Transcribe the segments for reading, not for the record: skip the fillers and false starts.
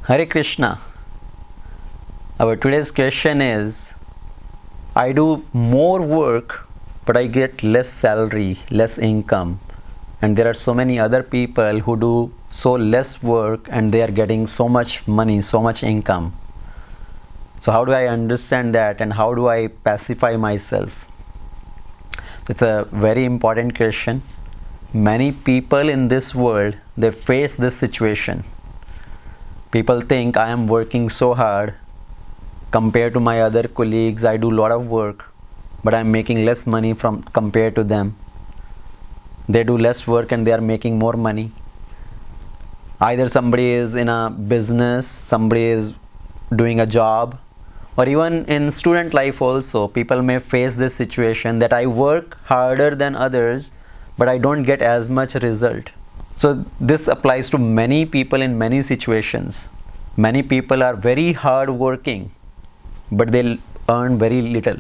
Hare Krishna. Our today's question is, I do more work but I get less salary, less income, and there are so many other people who do so less work and they are getting so much money, so much income. So how do I understand that and how do I pacify myself? So it's a very important question. Many people in this world, they face this situation. People think I am working so hard compared to my other colleagues. I do a lot of work, but I'm making less money from compared to them. They do less work and they are making more money. Either somebody is in a business, somebody is doing a job, or even in student life also, people may face this situation that I work harder than others, but I don't get as much result. So this applies to many people in many situations. Many people are very hard working, but they earn very little.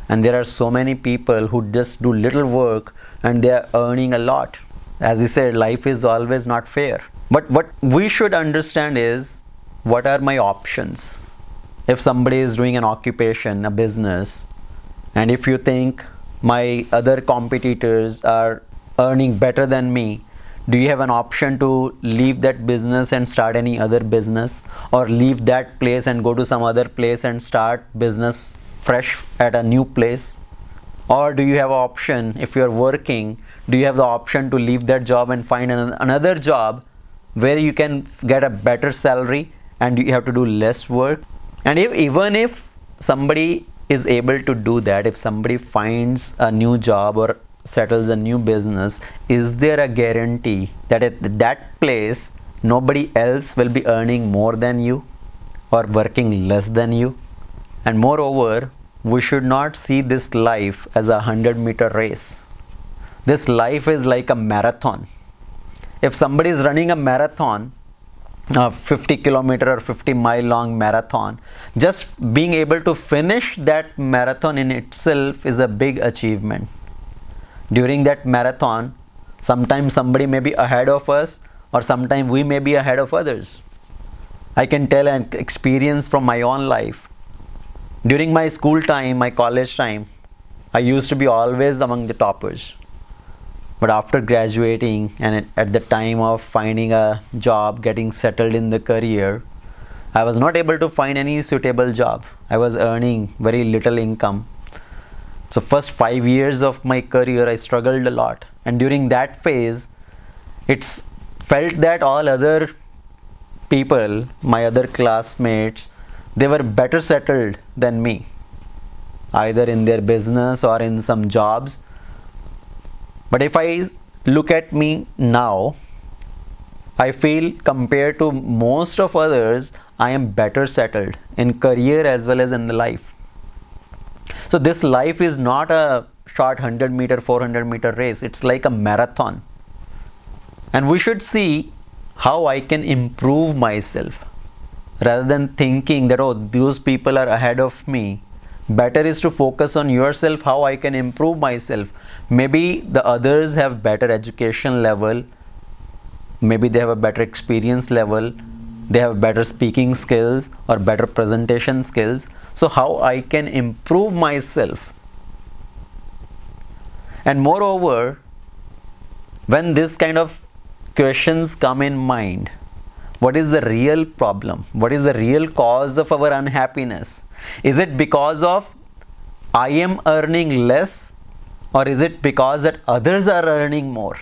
And there are so many people who just do little work and they are earning a lot. As you said, life is always not fair. But what we should understand is, what are my options? If somebody is doing an occupation, a business, and if you think my other competitors are earning better than me, do you have an option to leave that business and start any other business, or leave that place and go to some other place and start business fresh at a new place? Or do you have an option, if you are working, do you have the option to leave that job and find another job where you can get a better salary and you have to do less work? And even if somebody is able to do that, if somebody finds a new job or settles a new business, is there a guarantee that at that place nobody else will be earning more than you or working less than you? And moreover, we should not see this life as a 100-meter race. This life is like a marathon. If somebody is running a marathon, a 50-kilometer or 50-mile long marathon, just being able to finish that marathon in itself is a big achievement. During that marathon, sometimes somebody may be ahead of us, or sometimes we may be ahead of others. I can tell an experience from my own life. During my school time, my college time, I used to be always among the toppers. But after graduating and at the time of finding a job, getting settled in the career, I was not able to find any suitable job. I was earning very little income. So first 5 years of my career, I struggled a lot. And during that phase, it's felt that all other people, my other classmates, they were better settled than me, either in their business or in some jobs. But if I look at me now, I feel compared to most of others, I am better settled in career as well as in the life. So this life is not a short 100-meter, 400-meter race. It's like a marathon. And we should see how I can improve myself. Rather than thinking that, oh, those people are ahead of me, better is to focus on yourself, how I can improve myself. Maybe the others have better education level, maybe they have a better experience level, they have better speaking skills or better presentation skills. So how I can improve myself. And moreover, when this kind of questions come in mind, what is the real problem? What is the real cause of our unhappiness? Is it because of I am earning less, or is it because that others are earning more?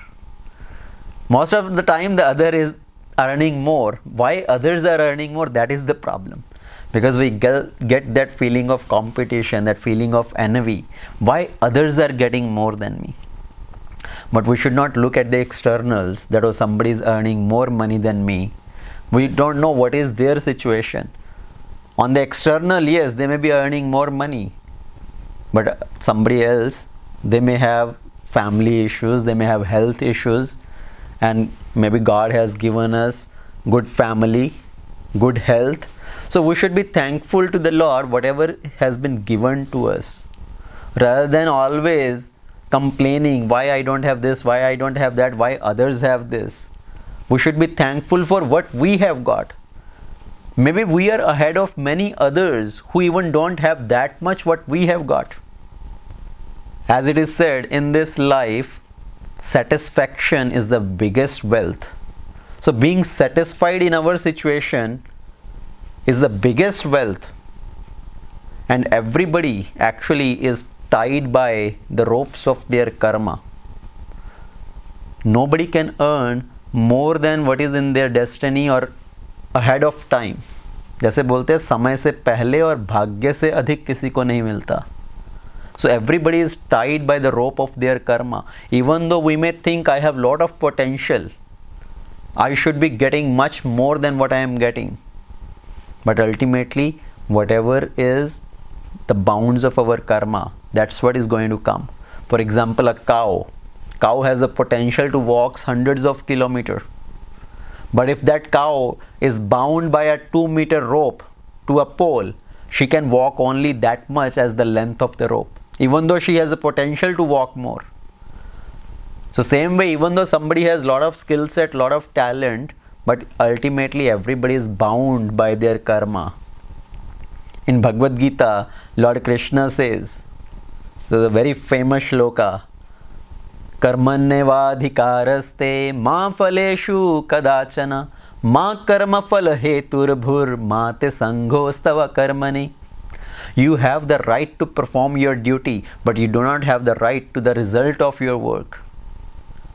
Most of the time the other is earning more. Why others are earning more? That is the problem. Because we get that feeling of competition, that feeling of envy. Why others are getting more than me? But we should not look at the externals, that oh, somebody is earning more money than me. We don't know what is their situation. On the external, yes, they may be earning more money, but somebody else, they may have family issues, they may have health issues, and maybe God has given us good family, good health. So we should be thankful to the Lord whatever has been given to us, rather than always complaining, why I don't have this, why I don't have that, why others have this. We should be thankful for what we have got. Maybe we are ahead of many others who even don't have that much what we have got. As it is said, in this life, satisfaction is the biggest wealth. So being satisfied in our situation is the biggest wealth. And everybody actually is tied by the ropes of their karma. Nobody can earn more than what is in their destiny or ahead of time. जैसे बोलते हैं समय से पहले और भाग्य से अधिक किसी को नहीं मिलता. So everybody is tied by the rope of their karma. Even though we may think I have lot of potential, I should be getting much more than what I am getting. But ultimately, whatever is the bounds of our karma, that's what is going to come. For example, a cow. Cow has the potential to walk hundreds of kilometers. But if that cow is bound by a 2-meter rope to a pole, she can walk only that much as the length of the rope, even though she has a potential to walk more. So same way, even though somebody has lot of skill set, lot of talent, but ultimately everybody is bound by their karma. In Bhagavad Gita, Lord Krishna says, there's a very famous shloka, कर्मण्येवाधिकारस्ते मा फलेषु कदाचन मा कर्मफल हेतुर्भुर् मा ते संगोस्तव कर्मणि. You have the right to perform your duty, but you do not have the right to the result of your work.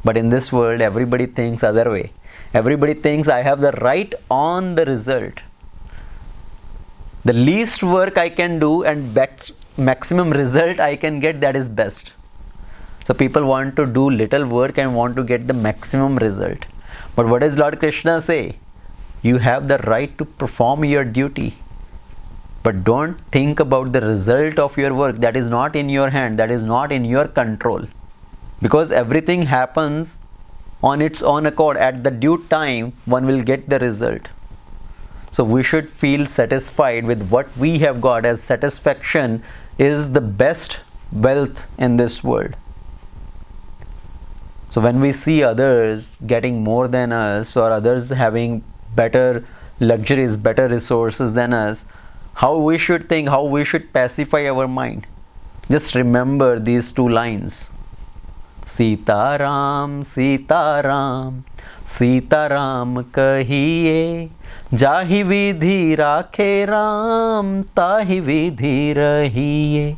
But in this world, everybody thinks other way. Everybody thinks I have the right on the result. The least work I can do and maximum result I can get, that is best. So people want to do little work and want to get the maximum result. But what does Lord Krishna say? You have the right to perform your duty. But don't think about the result of your work. That is not in your hand. That is not in your control. Because everything happens on its own accord. At the due time, one will get the result. So we should feel satisfied with what we have got, as satisfaction is the best wealth in this world. So when we see others getting more than us, or others having better luxuries, better resources than us, how we should think, how we should pacify our mind. Just remember these two lines. Sita Ram, Sita Ram, Sita Ram kahiye, jahi vidhi rakhe Ram, tahi vidhi rahiye.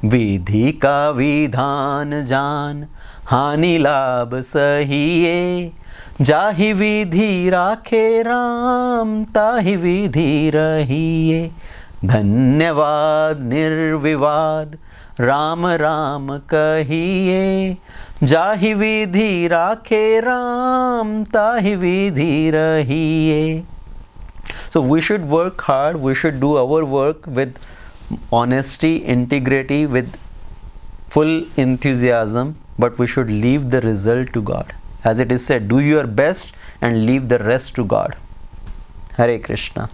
विधि का विधान जान हानि लाभ सहिए, जाहि विधि राखे राम ताहि विधि रहिए. धन्यवाद निर्विवाद राम राम कहिए, जाहि विधि राखे राम ताहि विधि रहिए. So we should work hard, we should do our work with honesty, integrity, with full enthusiasm, but we should leave the result to God. As it is said, do your best and leave the rest to God. Hare Krishna.